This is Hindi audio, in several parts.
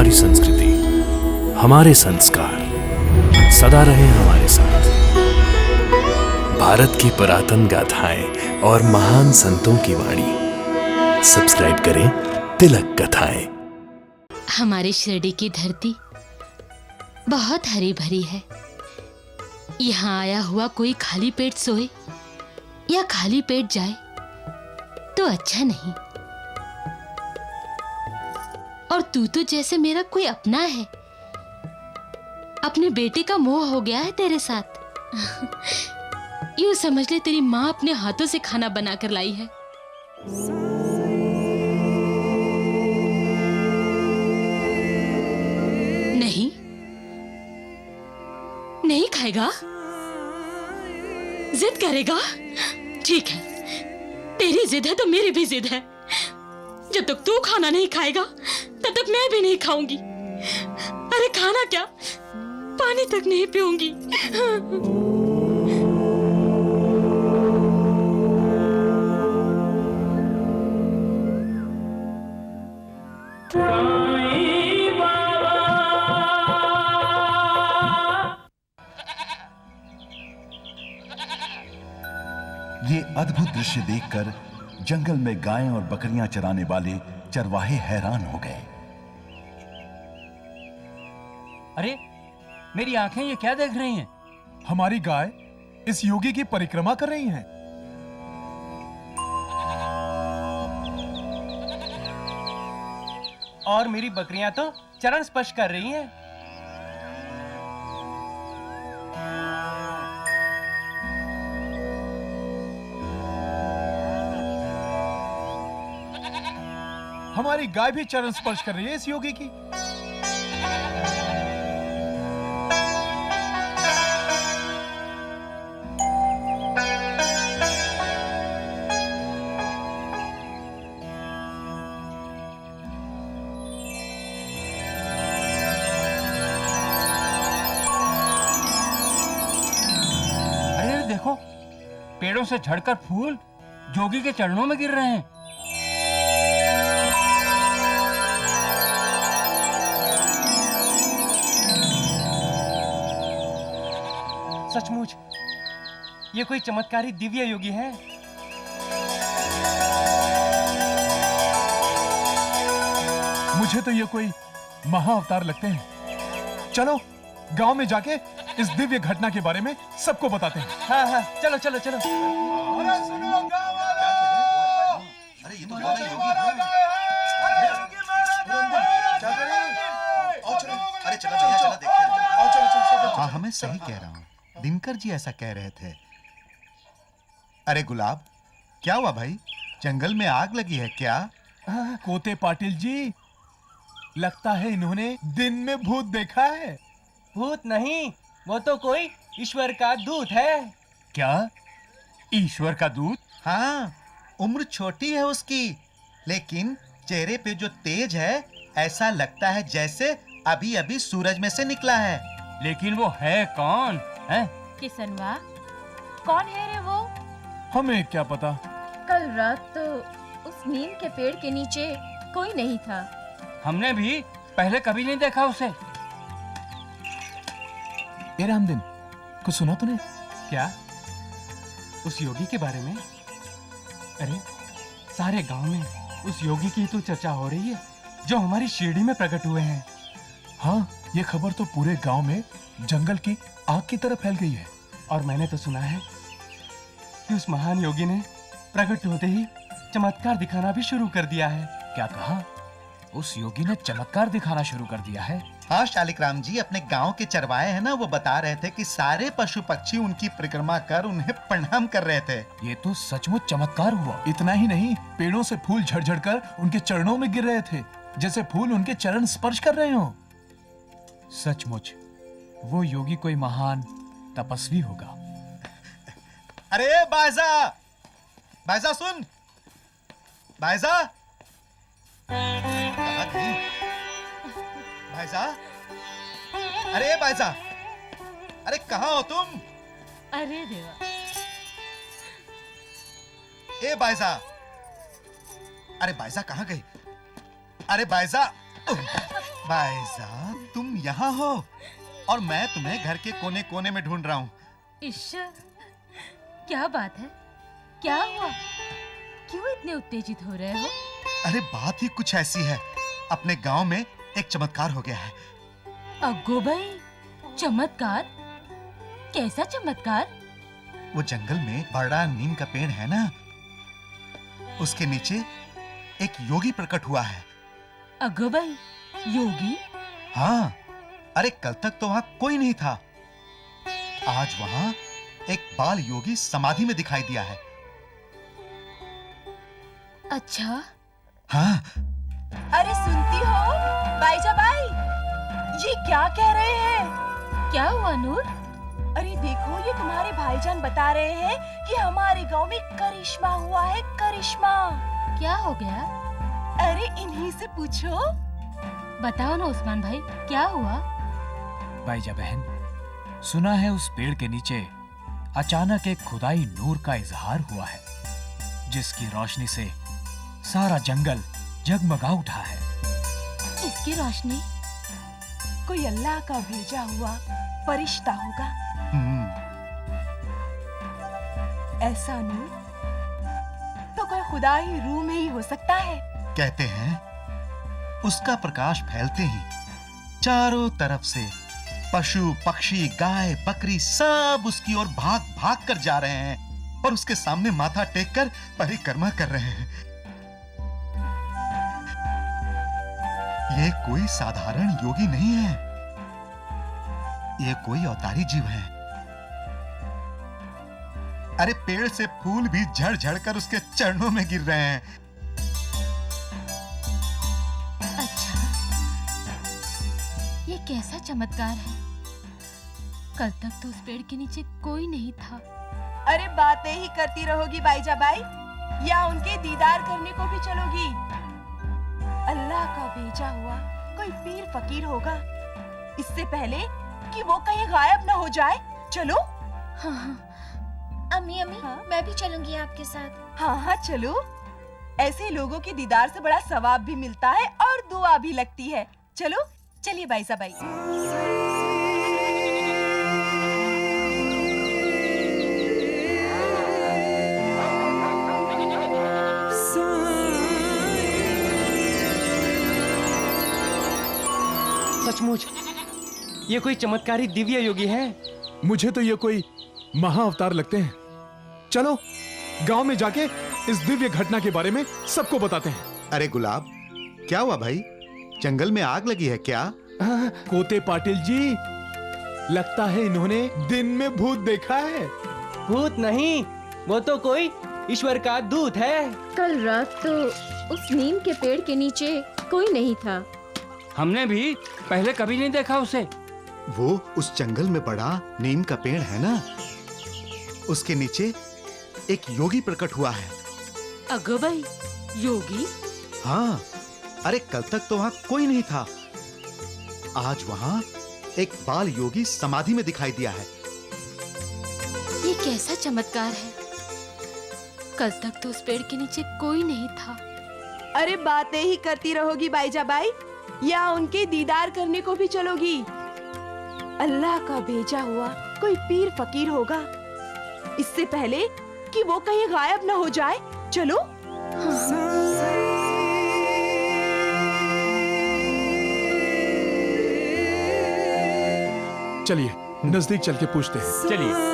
हमारी संस्कृति, हमारे संस्कार सदा रहे हमारे साथ। भारत की पुरातन गाथाएं और महान संतों की वाणी। सब्सक्राइब करें तिलक कथाएं। हमारी शिरडी की धरती बहुत हरी भरी है। यहाँ आया हुआ कोई खाली पेट सोए या खाली पेट जाए तो अच्छा नहीं। और तू तो जैसे मेरा कोई अपना है। अपने बेटे का मोह हो गया है तेरे साथ। यूं समझ ले तेरी माँ अपने हाथों से खाना बनाकर लाई है। नहीं, नहीं खाएगा? जिद करेगा? ठीक है, तेरी जिद है तो मेरी भी जिद है। जब तक तू खाना नहीं खाएगा तब तक मैं भी नहीं खाऊंगी। अरे खाना क्या, पानी तक नहीं पीऊंगी। ये अद्भुत दृश्य देखकर जंगल में गायें और बकरियां चराने वाले चरवाहे हैरान हो गए। अरे मेरी आंखें ये क्या देख रही हैं? हमारी गाय इस योगी की परिक्रमा कर रही हैं। और मेरी बकरियां तो चरण स्पर्श कर रही हैं। हमारी गाय भी चरण स्पर्श कर रही है इस योगी की। अरे देखो, पेड़ों से झड़कर फूल जोगी के चरणों में गिर रहे हैं। सचमुच ये कोई चमत्कारी दिव्य योगी है। मुझे तो ये कोई महाअवतार लगते हैं। चलो गांव में जाके इस दिव्य घटना के बारे में सबको बताते हैं। हाँ हाँ, चलो चलो चलो। अरे सुनो गाँव वालों! अरे ये तो हमारा योगी है। आओ चलो, अरे चलो भैया, चलो देखते हैं। आओ चलो चलो। हाँ, हमें सही कह रहा हूँ। दिनकर जी ऐसा कह रहे थे। अरे गुलाब, क्या हुआ भाई? जंगल में आग लगी है क्या? कोते पाटिल जी, लगता है इन्होंने दिन में भूत देखा है। भूत नहीं, वो तो कोई ईश्वर का दूत है। क्या? ईश्वर का दूत? हाँ, उम्र छोटी है उसकी, लेकिन चेहरे पे जो तेज है, ऐसा लगता है जैसे अभी अभी सूरज में से निकला है। लेकिन वो है कौन? है? किसनवा, कौन है रे वो? हमें क्या पता। कल रात तो उस नीम के पेड़ के नीचे कोई नहीं था। हमने भी पहले कभी नहीं देखा उसे। ए रामदिन, कुछ सुना तूने? क्या? उस योगी के बारे में? अरे सारे गांव में उस योगी की तो चर्चा हो रही है जो हमारी शिरडी में प्रकट हुए हैं। हाँ, ये खबर तो पूरे गांव में जंगल की आग की तरह फैल गई है। और मैंने तो सुना है कि उस महान योगी ने प्रकट होते ही चमत्कार दिखाना भी शुरू कर दिया है। क्या कहा? उस योगी ने चमत्कार दिखाना शुरू कर दिया है? हाँ शालिक राम जी, अपने गांव के चरवाहे हैं ना, वो बता रहे थे कि सारे पशु पक्षी उनकी परिक्रमा कर उन्हें प्रणाम कर रहे थे। ये तो सचमुच चमत्कार हुआ। इतना ही नहीं, पेड़ों से फूल झड़-झड़ कर उनके चरणों में गिर रहे थे, जैसे फूल उनके चरण स्पर्श कर रहे हो। सचमुच वो योगी कोई महान तपस्वी होगा। अरे बायजा, बायजा सुन, बायजा। कहाँ गई? बायजा, अरे बायजा, अरे कहाँ हो तुम? अरे देवा, ए बायजा, अरे बायजा कहाँ गई? अरे बायजा, बाईजा, तुम यहाँ हो और मैं तुम्हें घर के कोने कोने में ढूंढ रहा हूँ। ईश्वर, क्या बात है? क्या हुआ? क्यों इतने उत्तेजित हो रहे हो? अरे बात ही कुछ ऐसी है, अपने गांव में एक चमत्कार हो गया है। अग्गो भाई, चमत्कार? कैसा चमत्कार? वो जंगल में बड़ा नीम का पेड़ है ना, उसके नीचे एक योगी प्रकट हुआ है। अग्गो भाई, योगी? हाँ, अरे कल तक तो वहां कोई नहीं था, आज वहां एक बाल योगी समाधि में दिखाई दिया है। अच्छा। हाँ। अरे सुनती हो बाईजा बाई, ये क्या कह रहे हैं? क्या हुआ नूर? अरे देखो, ये तुम्हारे भाईजान बता रहे हैं कि हमारे गांव में करिश्मा हुआ है, करिश्मा। क्या हो गया? अरे इन्हीं से पूछो। बताओ ना उस्मान भाई, क्या हुआ? बाईजा बहन, सुना है उस पेड़ के नीचे अचानक एक खुदाई नूर का इजहार हुआ है, जिसकी रोशनी से सारा जंगल जगमगा उठा है। किसकी रोशनी? कोई अल्लाह का भेजा हुआ फरिश्ता होगा। ऐसा नूर तो कोई खुदा ही रूह में ही हो सकता है। कहते हैं उसका प्रकाश फैलते ही चारों तरफ से पशु पक्षी गाय बकरी सब उसकी ओर भाग भाग कर जा रहे हैं और उसके सामने माथा टेक कर परिक्रमा कर रहे हैं। ये कोई साधारण योगी नहीं है, ये कोई अवतारी जीव है। अरे पेड़ से फूल भी झड़ झड़ कर उसके चरणों में गिर रहे हैं। अच्छा, ये कैसा चमत्कार है? कल तक तो उस पेड़ के नीचे कोई नहीं था। अरे बातें ही करती रहोगी बाईजा बाई, या उनके दीदार करने को भी चलोगी? अल्लाह का भेजा हुआ कोई पीर फकीर होगा, इससे पहले कि वो कहीं गायब ना हो जाए। चलो। हाँ हाँ। अम्मी अम्मी, हाँ? मैं भी चलूंगी आपके साथ। हाँ हाँ चलो, ऐसे लोगों के दीदार से बड़ा सवाब भी मिलता है और दुआ भी लगती है। चलो चलिए बाईजा बाई। सचमुच ये कोई चमत्कारी दिव्य योगी है। मुझे तो ये कोई महाअवतार लगते हैं। चलो गांव में जाके इस दिव्य घटना के बारे में सबको बताते हैं। अरे गुलाब, क्या हुआ भाई? जंगल में आग लगी है क्या? कोते पाटिल जी, लगता है इन्होंने दिन में भूत देखा है। भूत नहीं, वो तो कोई ईश्वर का दूत है। कल रात तो उस नीम के पेड़ के नीचे कोई नहीं था। हमने भी पहले कभी नहीं देखा उसे। वो उस जंगल में बड़ा नीम का पेड़ है ना, उसके नीचे एक योगी प्रकट हुआ है। अग्गो भाई, योगी? हाँ, अरे कल तक तो वहां कोई नहीं था, आज वहां एक बाल योगी समाधि में दिखाई दिया है। ये कैसा चमत्कार है? कल तक तो उस पेड़ के नीचे कोई नहीं था। अरे बातें ही करती रहोगी बाईजा बाई, या उनके दीदार करने को भी चलोगी? अल्लाह का भेजा हुआ कोई पीर फकीर होगा, इससे पहले कि वो कहीं गायब ना हो जाए। चलो। चलिए नजदीक चल के पूछते हैं। चलिए।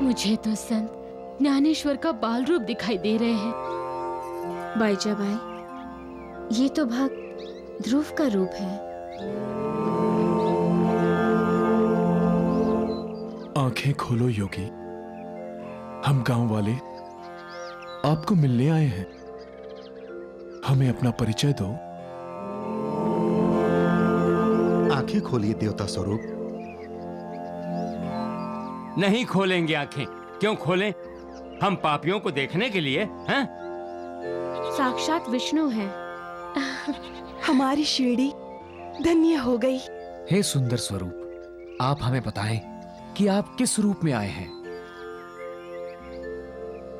मुझे तो संत ज्ञानेश्वर का बाल रूप दिखाई दे रहे हैं। बाईजा बाई, ये तो भक्त ध्रुव का रूप है। आंखें खोलो योगी, हम गांव वाले आपको मिलने आए हैं। हमें अपना परिचय दो। आंखें खोलिए देवता स्वरूप। नहीं खोलेंगे आंखें। क्यों खोलें? हम पापियों को देखने के लिए हैं? साक्षात विष्णु है। हमारी शिरडी धन्य हो गई। हे सुंदर स्वरूप, आप हमें बताएं कि आप किस रूप में आए हैं।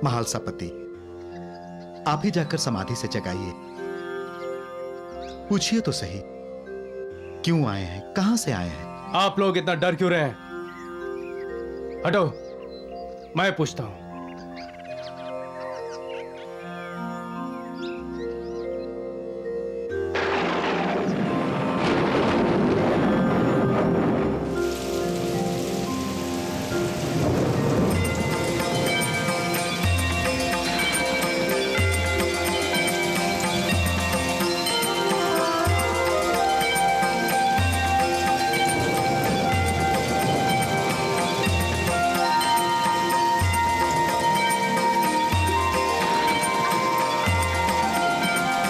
महालसापति, आप ही जाकर समाधि से जगाइए। पूछिए तो सही, क्यों आए हैं, कहां से आए हैं? आप लोग इतना डर क्यों रहे हैं? हटो, मैं पूछता हूं।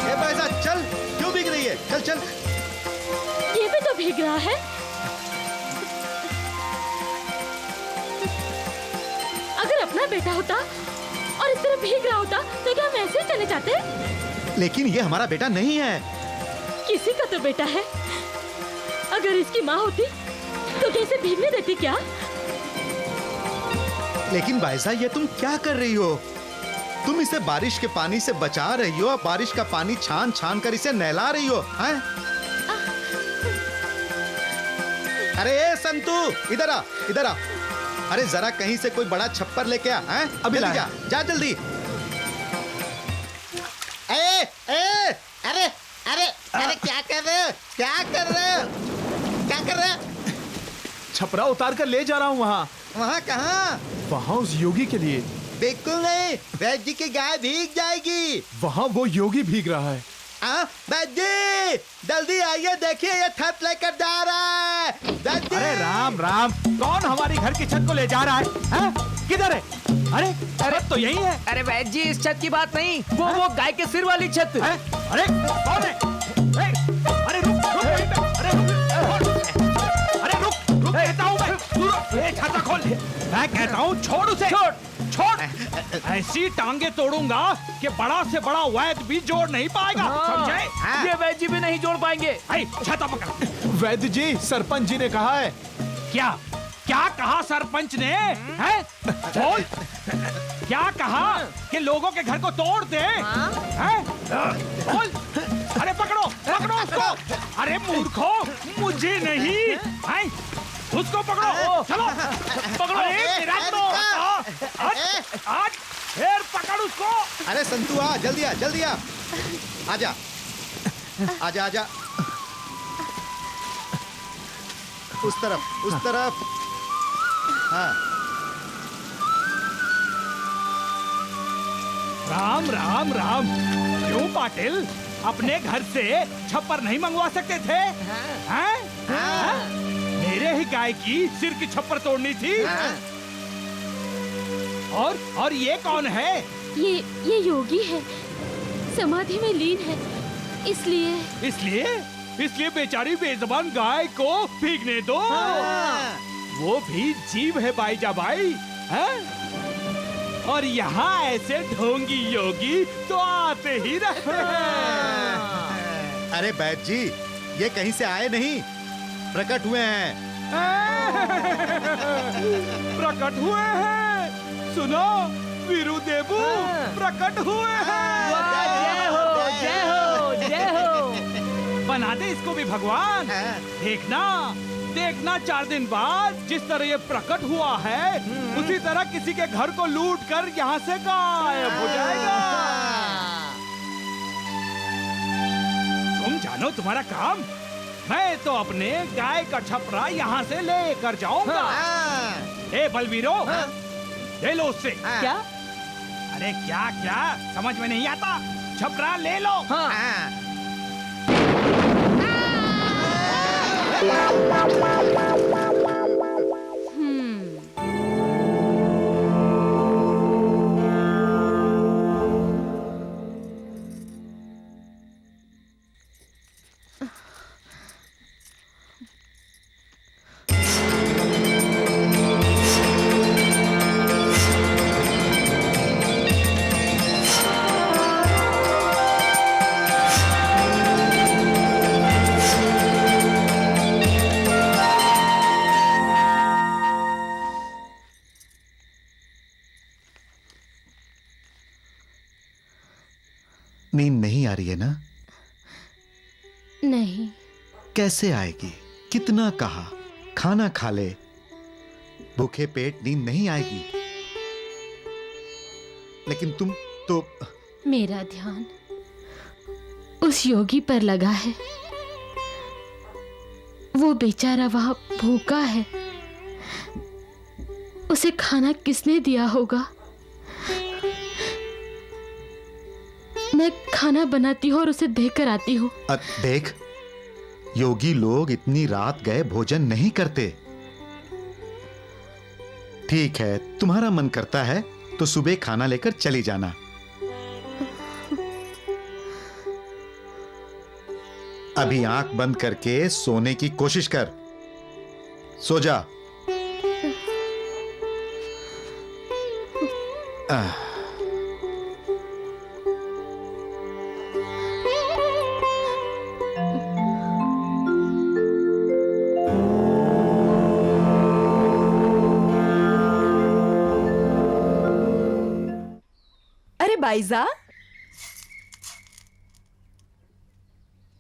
ए बैसा, चल, क्यों भीग रही है? चल चल। ये भी तो भीग रहा है। अगर अपना बेटा होता और इस तरह भीग रहा होता तो क्या हम ऐसे ही चले जाते? लेकिन ये हमारा बेटा नहीं है। किसी का तो बेटा है। अगर इसकी माँ होती तो कैसे भीगने देती क्या? लेकिन बैसा, ये तुम क्या कर रही हो? तुम इसे बारिश के पानी से बचा रही हो और बारिश का पानी छान छान कर इसे नहला रही हो, हैं? अरे ए संतू, इधर आ, इधर आ। अरे जरा कहीं से कोई बड़ा छप्पर लेके आ, हैं? अभी जल्दी लाया। जा, जा जल्दी। ए, ए, अरे, अरे, अरे क्या कर रहे हो? क्या कर रहे हो? क्या कर रहे हो? छपरा उतार कर ले जा रहा हूँ वहाँ। वहाँ कहाँ? वहाँ उस योगी के लिए। बिल्कुल नहीं, वैद्य जी की गाय भीग जाएगी। वहाँ वो योगी भीग रहा है। वैद्य जी, जल्दी आइए, देखिए ये छत लेकर जा रहा है। वैद्य जी! अरे राम राम, कौन हमारी घर की छत को ले जा रहा है? हैं? किधर है? अरे अरे तो यही है। अरे वैद्य जी, इस छत की बात नहीं, वो गाय के सिर वाली छत। हैं? अरे कौन है? अरे रुक रुक वहीं पे। अरे रुक रुक कहता हूँ मैं। तू रुक, ये छाता खोल। मैं कहता हूँ छोड़ उसे। छोड़। ऐसी टांगे तोड़ूंगा कि बड़ा से बड़ा वैद्य भी जोड़ नहीं पाएगा, समझे? ये वैद्य जी भी नहीं जोड़ पाएंगे। छाता पकड़। वैद्य जी, सरपंच जी ने कहा है। क्या क्या कहा सरपंच ने? हैं? बोल। क्या कहा कि लोगों के घर को तोड़ दे? हैं? बोल। अरे पकड़ो पकड़ो उसको। अरे मूर्खो, मुझे नहीं, हैं? उसको पकड़ो। चलो पकड़ो। तेरा तो आज फिर पकड़ उसको। अरे संतू आ, जल्दी आ, जल्दी आ। आजा, आजा, आजा। उस तरफ, उस तरफ। हाँ। राम राम राम। क्यों पाटिल, अपने घर से छप्पर नहीं मंगवा सकते थे? हैं? हैं? मेरे ही गाय की सिर की छप्पर तोड़नी थी। और ये कौन है? ये योगी है, समाधि में लीन है, इसलिए। इसलिए बेचारी बेज़बान गाय को भीगने दो। वो भी जीव है बाईजाबाई, हैं? और यहाँ ऐसे ढोंगी योगी तो आते ही रहते हैं। अरे वैद्य जी, ये कहीं से आए नहीं, प्रकट हुए हैं। प्रकट हुए हैं। सुनो वीरू देवू, प्रकट हुए हैं। जय हो, जय हो, जय हो। बना दे इसको भी भगवान। देखना देखना, 4 दिन बाद जिस तरह ये प्रकट हुआ है, उसी तरह किसी के घर को लूट कर यहाँ से गायब हो जाएगा। तुम जानो तुम्हारा काम। मैं तो अपने गाय का छपरा यहाँ से लेकर जाऊंगा। ए बलवीरो, ले लो उससे। क्या? अरे क्या क्या समझ में नहीं आता? छपरा ले लो। नींद नहीं आ रही है ना? नहीं। कैसे आएगी? कितना कहा, खाना खा ले। भूखे पेट नींद नहीं आएगी। लेकिन तुम तो... मेरा ध्यान उस योगी पर लगा है। वो बेचारा वहां भूखा है। उसे खाना किसने दिया होगा? मैं खाना बनाती हूँ और उसे देकर आती हूँ। देख, योगी लोग इतनी रात गए भोजन नहीं करते। ठीक है, तुम्हारा मन करता है तो सुबह खाना लेकर चली जाना। अभी आंख बंद करके सोने की कोशिश कर। सो जा। अरे बाइजा,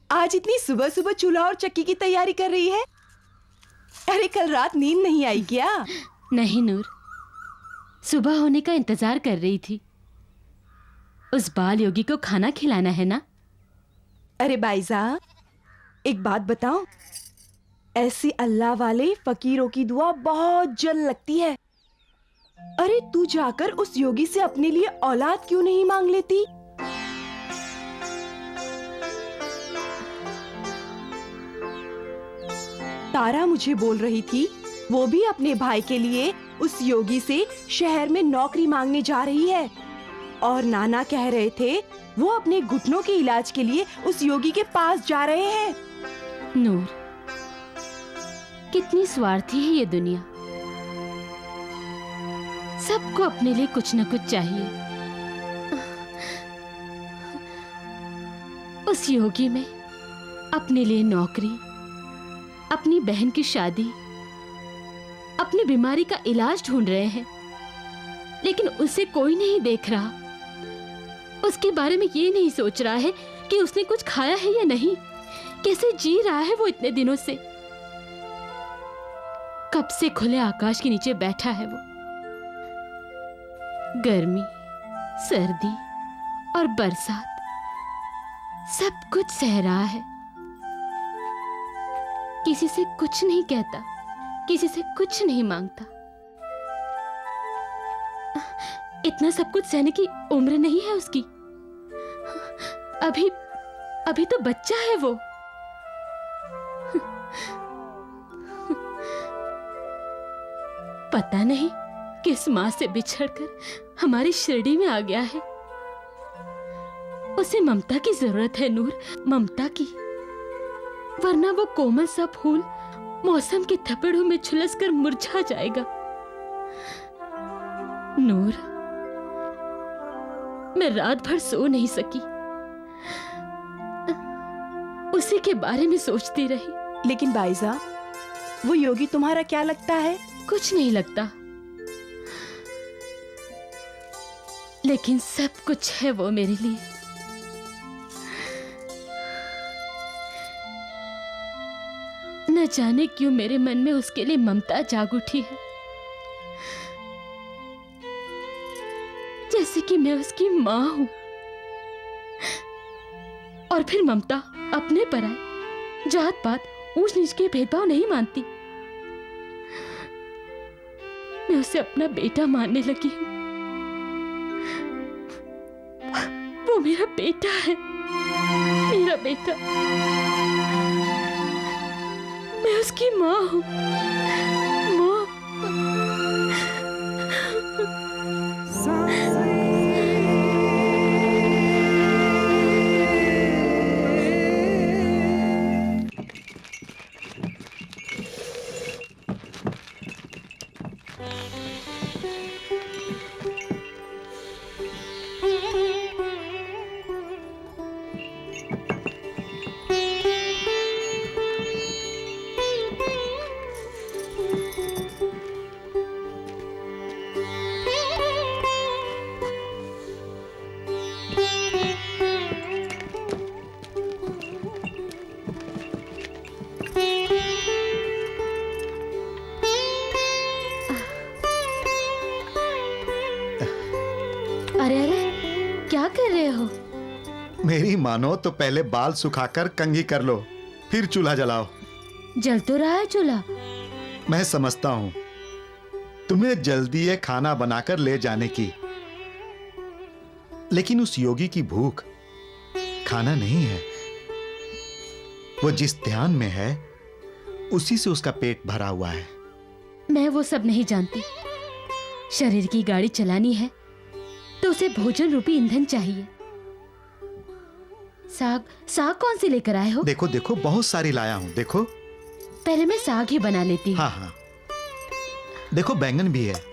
आज इतनी सुबह सुबह चूल्हा और चक्की की तैयारी कर रही है? अरे कल रात नींद नहीं आई क्या? नहीं नूर, सुबह होने का इंतजार कर रही थी। उस बाल योगी को खाना खिलाना है ना। अरे बाइजा, एक बात बताऊं, ऐसे अल्लाह वाले फकीरों की दुआ बहुत जल्द लगती है। अरे तू जाकर उस योगी से अपने लिए औलाद क्यों नहीं मांग लेती? तारा मुझे बोल रही थी वो भी अपने भाई के लिए उस योगी से शहर में नौकरी मांगने जा रही है। और नाना कह रहे थे वो अपने घुटनों के इलाज के लिए उस योगी के पास जा रहे हैं। नूर, कितनी स्वार्थी है ये दुनिया। सबको अपने लिए कुछ न कुछ चाहिए। उस योगी में अपने लिए नौकरी, अपनी बहन की शादी, अपनी बीमारी का इलाज ढूंढ रहे हैं, लेकिन उसे कोई नहीं देख रहा। उसके बारे में ये नहीं सोच रहा है कि उसने कुछ खाया है या नहीं, कैसे जी रहा है वो इतने दिनों से। कब से खुले आकाश के नीचे बैठा है वो। गर्मी, सर्दी और बरसात सब कुछ सह रहा है। किसी से कुछ नहीं कहता, किसी से कुछ नहीं मांगता। इतना सब कुछ सहने की उम्र नहीं है उसकी। अभी तो बच्चा है वो। पता नहीं किस माँ से बिछड़कर हमारी शिरडी में आ गया है। उसे ममता की जरूरत है नूर, ममता की। वरना वो कोमल सा फूल मौसम के थपेड़ों में झुलसकर मुरझा जाएगा। नूर, मैं रात भर सो नहीं सकी, उसी के बारे में सोचती रही। लेकिन बाइजा, वो योगी तुम्हारा क्या लगता है? कुछ नहीं लगता, लेकिन सब कुछ है वो मेरे लिए। न जाने क्यों मेरे मन में उसके लिए ममता जाग उठी है, जैसे कि मैं उसकी मां हूं। और फिर ममता अपने पर आए, जात पात ऊंच नीच के भेदभाव नहीं मानती। मैं उसे अपना बेटा मानने लगी हूं। वो मेरा बेटा है, मेरा बेटा। मैं उसकी माँ हूँ, माँ। मेरी मानो तो पहले बाल सुखाकर कंघी कर लो, फिर चूल्हा जलाओ। जल तो रहा है चूल्हा। मैं समझता हूं तुम्हें जल्दी है खाना बनाकर ले जाने की, लेकिन उस योगी की भूख खाना नहीं है। वो जिस ध्यान में है उसी से उसका पेट भरा हुआ है। मैं वो सब नहीं जानती। शरीर की गाड़ी चलानी है तो उसे भोजन रूपी ईंधन चाहिए। साग साग कौन सी लेकर आए हो? देखो देखो, बहुत सारी लाया हूं, देखो। पहले मैं साग ही बना लेती हूँ। हाँ हाँ, देखो बैंगन भी है।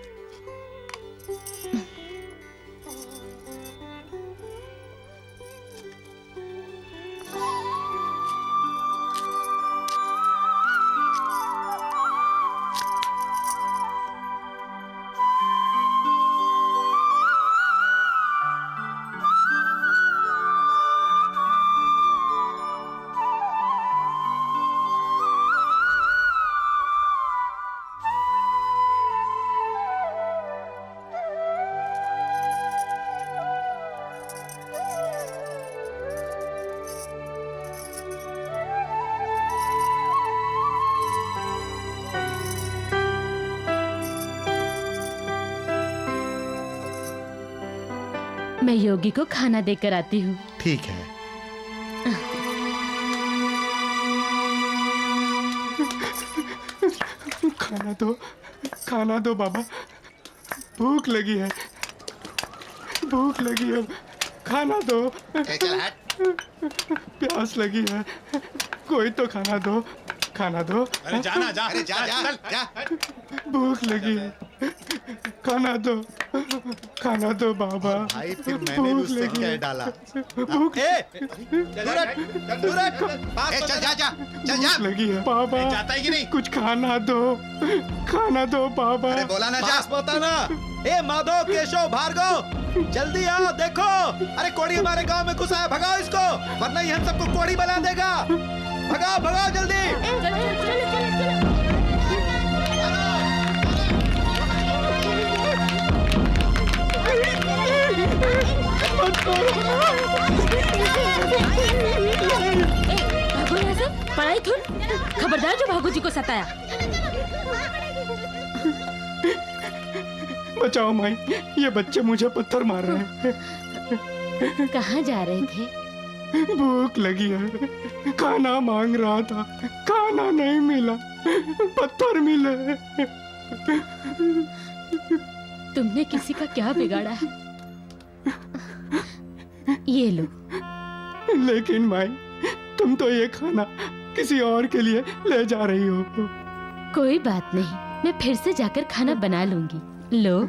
मैं योगी को खाना देकर आती हूँ। ठीक है। खाना दो बाबा, भूख लगी है, भूख लगी है, खाना दो। प्यास लगी है, कोई तो खाना दो, खाना दो। अरे जाना जा, अरे जा जा जा। भूख लगी है, खाना दो, खाना दो बाबा। भाई फिर मैंने भी उससे क्या डाला? भूख चल जा जा, चल जा। लगी है बाबा, जाता है कि नहीं? कुछ खाना दो, खाना दो बाबा। अरे बोला ना जा। बताना। ए माधव, केशव, भार्गव, जल्दी आओ, देखो। अरे कोड़ी हमारे गांव में घुसा है, भगाओ इसको, वरना ये हम सबको कोड़ी बना देगा। भगाओ भगाओ जल्दी। भागो यहाँ से, पढ़ाई धुन। खबरदार जो भागो जी को सताया। बचाओ माई, ये बच्चे मुझे पत्थर मार रहे हैं। कहाँ जा रहे थे? भूख लगी है, खाना मांग रहा था, खाना नहीं मिला, पत्थर मिले। तुमने किसी का क्या बिगाड़ा है? ये लो। लेकिन माई, तुम तो ये खाना किसी और के लिए ले जा रही हो। कोई बात नहीं, मैं फिर से जाकर खाना बना लूंगी। लो।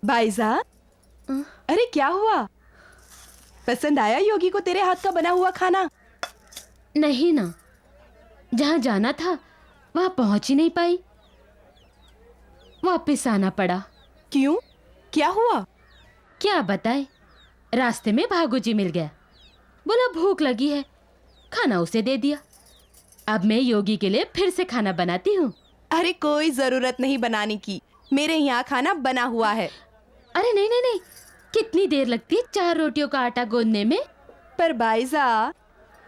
बाइजा, अरे क्या हुआ? पसंद आया योगी को तेरे हाथ का बना हुआ खाना? नहीं ना, जहाँ जाना था वहाँ पहुँच ही नहीं पाई, वापस आना पड़ा। क्यों? क्या हुआ? क्या बताए, रास्ते में भागो जी मिल गया, बोला भूख लगी है, खाना उसे दे दिया। अब मैं योगी के लिए फिर से खाना बनाती हूँ। अरे कोई जरूरत नहीं बनाने की, मेरे यहाँ खाना बना हुआ है। अरे नहीं नहीं नहीं, कितनी देर लगती है 4 रोटियों का आटा गूंदने में? पर बाइजा,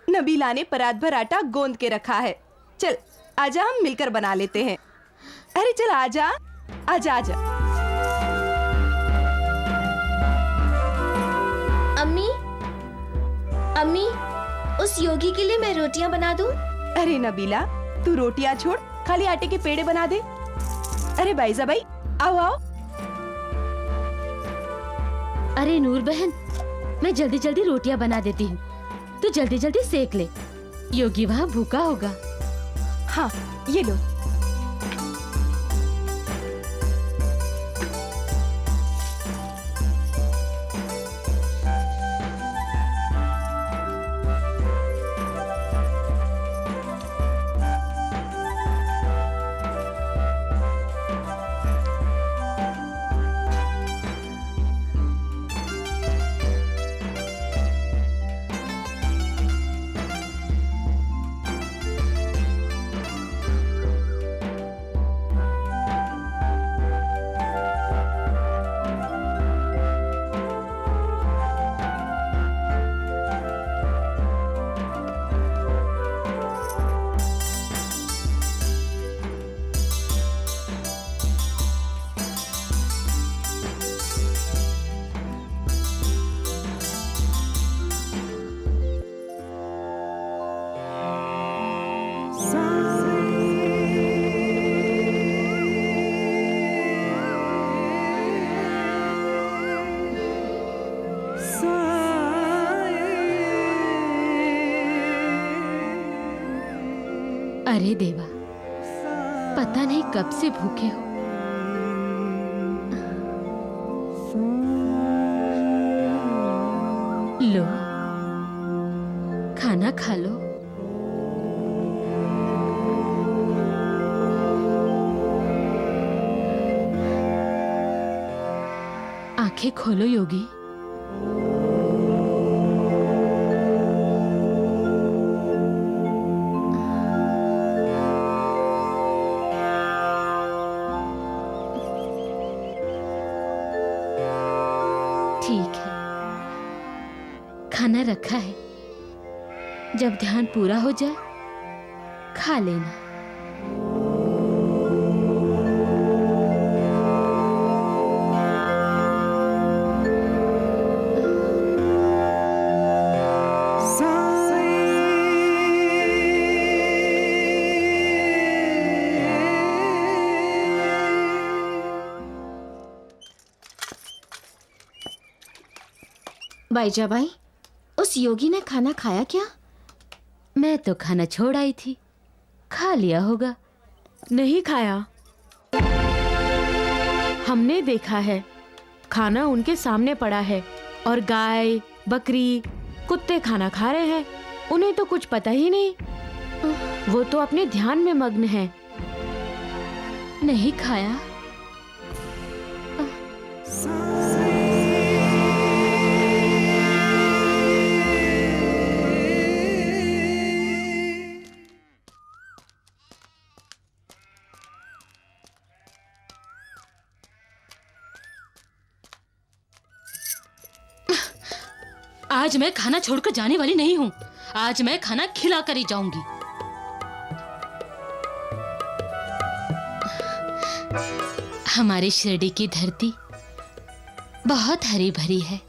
नबीला ने परात भर आटा गूंद के रखा है। चल आजा, हम मिलकर बना लेते हैं। अरे चल आजा आजा आजा। अम्मी, अम्मी, उस योगी के लिए मैं रोटियां बना दूं? अरे नबीला, तू रोटियां छोड़, खाली आटे के पेड़े बना दे। अरे बाइजा भाई, आओ आओ। अरे नूर बहन, मैं जल्दी जल्दी रोटियां बना देती हूँ, तू जल्दी जल्दी सेक ले, योगी वहाँ भूखा होगा। हाँ ये लो। अरे देवा, पता नहीं कब से भूखे हो। लो, खाना खा लो। आंखें खोलो योगी। ठीक है, खाना रखा है, जब ध्यान पूरा हो जाए खा लेना। बाईजाबाई, उस योगी ने खाना खाया क्या? मैं तो खाना छोड़ आई थी, खा लिया होगा। नहीं खाया, हमने देखा है। खाना उनके सामने पड़ा है और गाय, बकरी, कुत्ते खाना खा रहे हैं। उन्हें तो कुछ पता ही नहीं, वो तो अपने ध्यान में मग्न हैं। नहीं खाया। आज मैं खाना छोड़कर जाने वाली नहीं हूँ। आज मैं खाना खिला कर ही जाऊंगी। हमारी शिरडी की धरती बहुत हरी भरी है।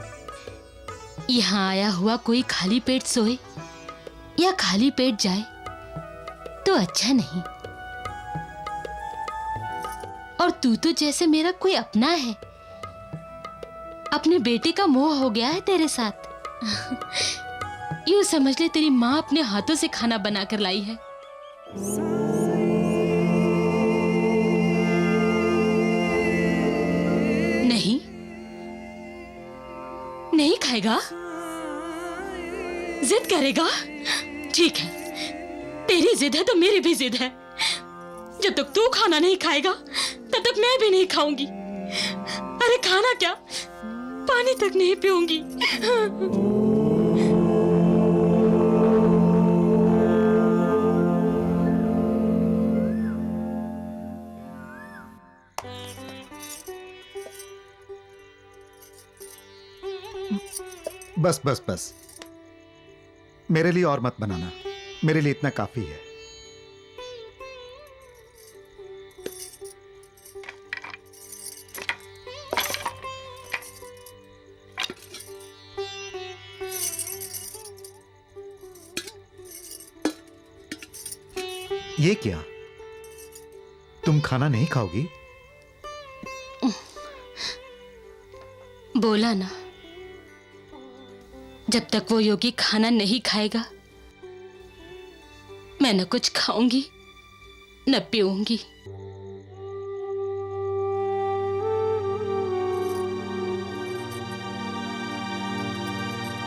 यहाँ आया हुआ कोई खाली पेट सोए या खाली पेट जाए तो अच्छा नहीं। और तू तो जैसे मेरा कोई अपना है। अपने बेटे का मोह हो गया है तेरे साथ। यूं समझ ले, तेरी माँ अपने हाथों से खाना बनाकर लाई है। नहीं, नहीं खाएगा? जिद करेगा? ठीक है, तेरी जिद है तो मेरी भी जिद है। जब तक तू खाना नहीं खाएगा तब तक मैं भी नहीं खाऊंगी। अरे खाना क्या, पानी तक नहीं पीऊंगी। बस बस बस, मेरे लिए और मत बनाना, मेरे लिए इतना काफी है। ये क्या, तुम खाना नहीं खाओगी? बोला ना, जब तक वो योगी खाना नहीं खाएगा मैं न कुछ खाऊंगी न पीऊंगी।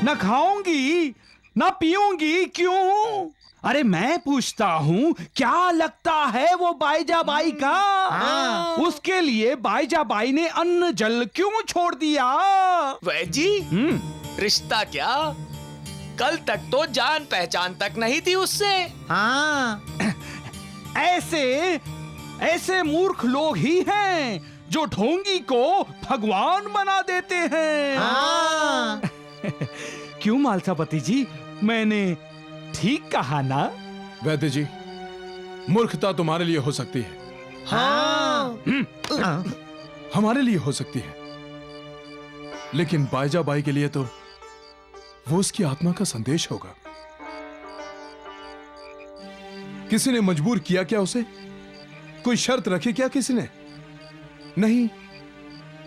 न खाऊंगी न पीऊंगी, क्यों? अरे मैं पूछता हूँ, क्या लगता है वो बाईजाबाई का? उसके लिए बाईजाबाई ने अन्न जल क्यों छोड़ दिया? वैद जी, रिश्ता क्या? कल तक तो जान पहचान तक नहीं थी उससे। हाँ, ऐसे मूर्ख लोग ही हैं जो ढोंगी को भगवान बना देते हैं। हाँ। क्यों मालसापति जी, मैंने ठीक कहा ना? वैद्य जी, मूर्खता तुम्हारे लिए हो सकती है। हाँ। हमारे लिए हो सकती है, लेकिन बाईजाबाई के लिए तो वो उसकी आत्मा का संदेश होगा। किसी ने मजबूर किया क्या उसे? कोई शर्त रखी क्या किसी ने? नहीं,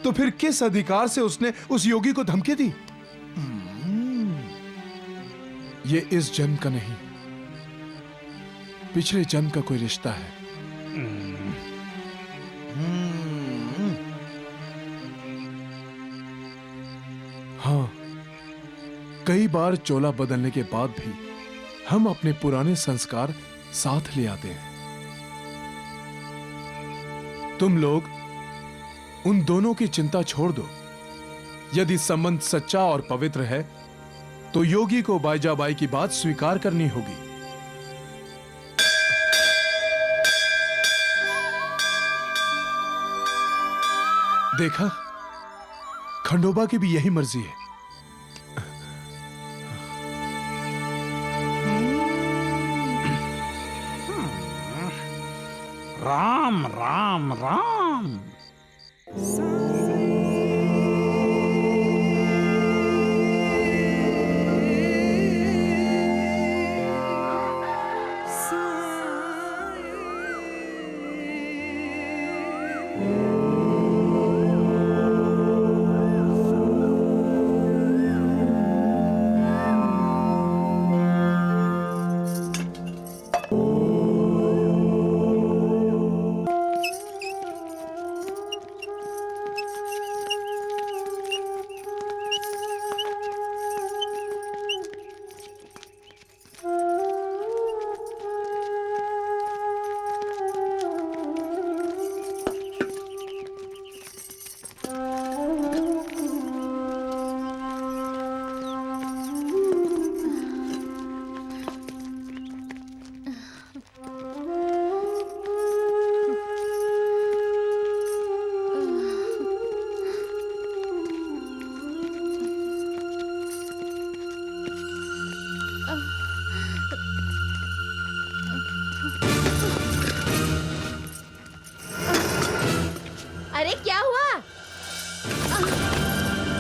तो फिर किस अधिकार से उसने उस योगी को धमकी दी? ये इस जन्म का नहीं, पिछले जन्म का कोई रिश्ता है। हाँ, कई बार चोला बदलने के बाद भी हम अपने पुराने संस्कार साथ ले आते हैं। तुम लोग उन दोनों की चिंता छोड़ दो। यदि संबंध सच्चा और पवित्र है तो योगी को बाईजाबाई की बात स्वीकार करनी होगी। देखा, खंडोबा की भी यही मर्जी है। राम राम राम।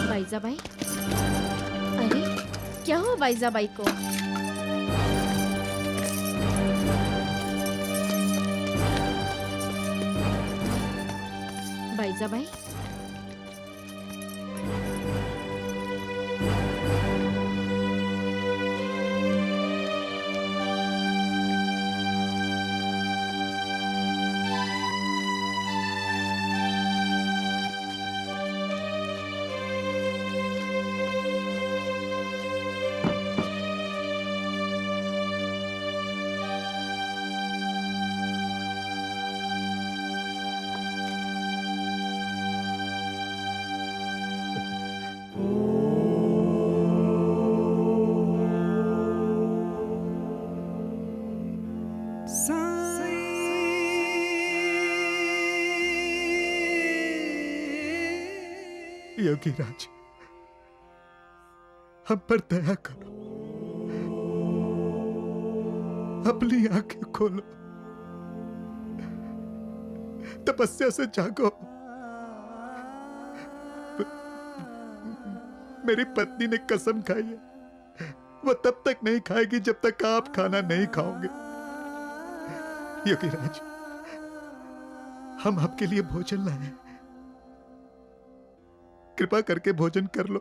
बाईजाबाई, अरे क्या हुआ बाईजाबाई को? बाईजाबाई, योगी राज, हम पर दया करो, अपनी आंखें खोलो, तपस्या से जागो। मेरी पत्नी ने कसम खाई है, वो तब तक नहीं खाएगी जब तक आप खाना नहीं खाओगे। योगी राज, हम आपके लिए भोजन लाए, कृपा करके भोजन कर लो।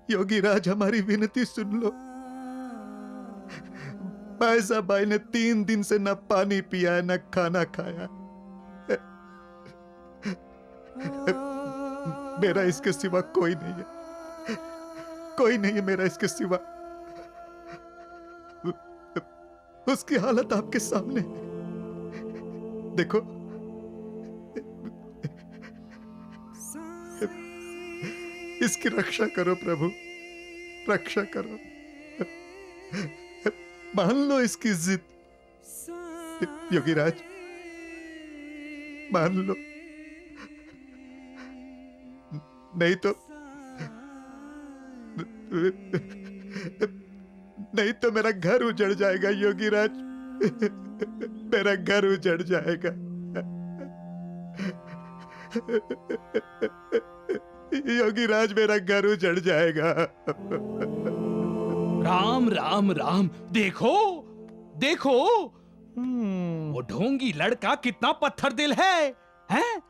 योगी राज, हमारी विनती सुन लो। बाईजाबाई ने 3 दिन से न पानी पिया है, न खाना खाया। मेरा इसके सिवा कोई नहीं है, कोई नहीं है मेरा इसके सिवा। उसकी हालत आपके सामने है। देखो, इसकी रक्षा करो प्रभु, रक्षा करो। मान लो इसकी जिद, योगी राज, मान लो, नहीं तो मेरा घर उजड़ जाएगा योगी राज, मेरा घर उजड़ जाएगा। योगी राज, मेरा घर उजड़ जाएगा। राम राम राम। देखो देखो, वो ढोंगी लड़का कितना पत्थर दिल है, हैं?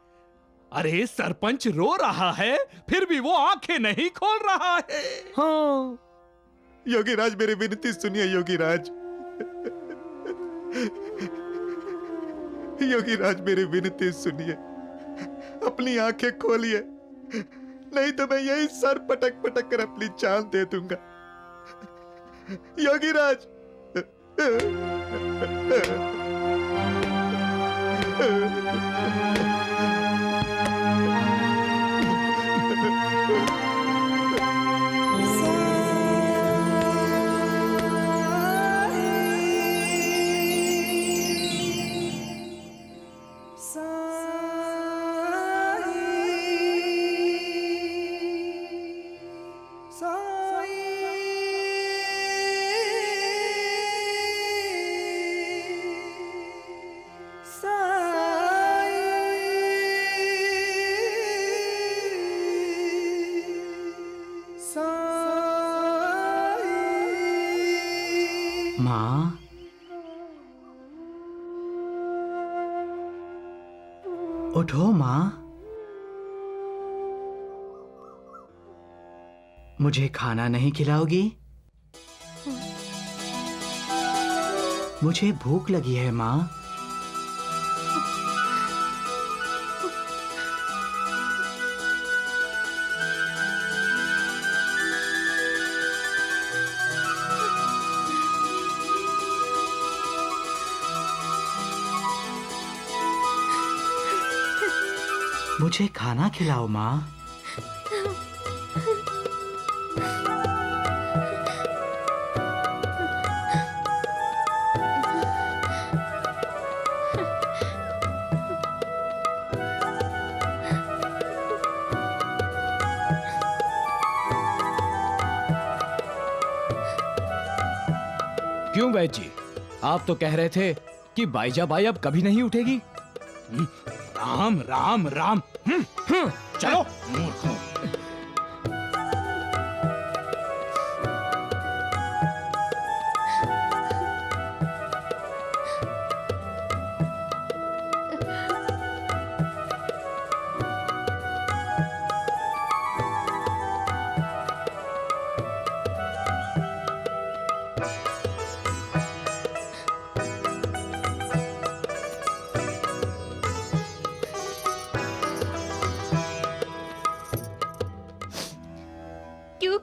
अरे सरपंच रो रहा है, फिर भी वो आंखें नहीं खोल रहा है। हाँ योगी राज मेरी विनती सुनिए। योगी राज, योगी राज मेरी विनती सुनिए, अपनी आंखें खोलिए, नहीं तो मैं यही सर पटक पटक कर अपनी जान दे दूंगा। योगी राज। माँ, उठो माँ, मुझे खाना नहीं खिलाओगी? मुझे भूख लगी है माँ। मुझे खाना खिलाओ माँ। क्यों वैद जी, आप तो कह रहे थे कि बाईजाबाई अब कभी नहीं उठेगी। राम राम राम। चलो।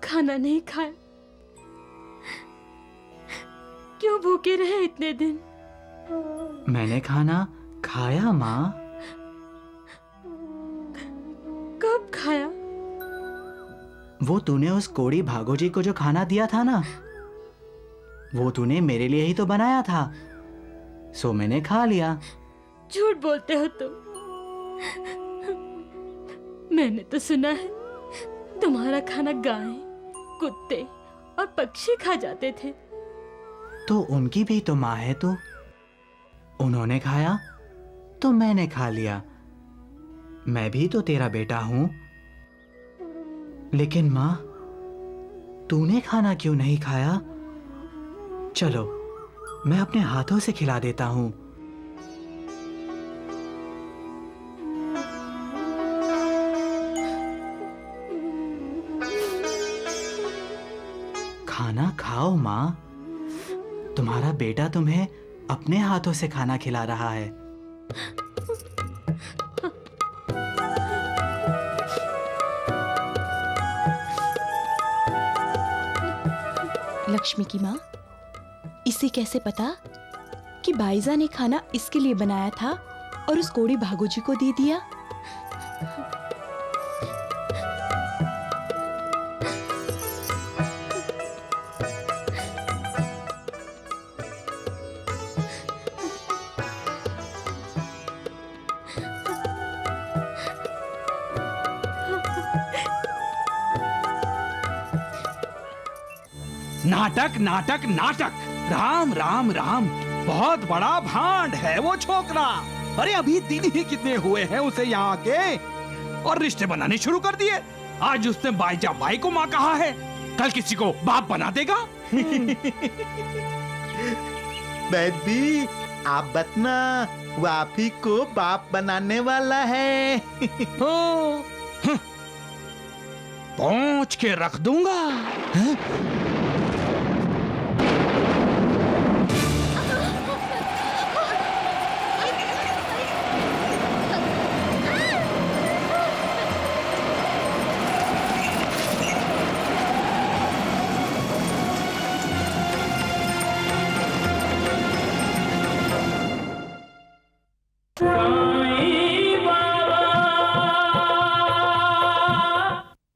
खाना नहीं खाया? क्यों भूखे रहे इतने दिन? मैंने खाना खाया माँ। कब खाया? वो तूने उस कोड़ी भागो जी को जो खाना दिया था ना, वो तूने मेरे लिए ही तो बनाया था, सो मैंने खा लिया। झूठ बोलते हो तुम। मैंने तो सुना है तुम्हारा खाना गाय, कुत्ते और पक्षी खा जाते थे। तो उनकी भी तो माँ है तू। उन्होंने खाया तो मैंने खा लिया। मैं भी तो तेरा बेटा हूं। लेकिन माँ, तूने खाना क्यों नहीं खाया? चलो, मैं अपने हाथों से खिला देता हूं। खाना खाओ माँ। तुम्हारा बेटा तुम्हें अपने हाथों से खाना खिला रहा है। लक्ष्मी की माँ, इसे कैसे पता कि बाईजा ने खाना इसके लिए बनाया था और उस कोड़ी भागोजी को दे दिया? नाटक नाटक नाटक। राम राम राम। बहुत बड़ा भांड है वो छोकरा। अरे अभी दिन ही कितने हुए हैं उसे यहाँ आके, और रिश्ते बनाने शुरू कर दिए। आज उसने बाईजाबाई को माँ कहा है, कल किसी को बाप बना देगा। बेबी, आप बतना वो आप ही को बाप बनाने वाला है। पहुंच के रख दूंगा।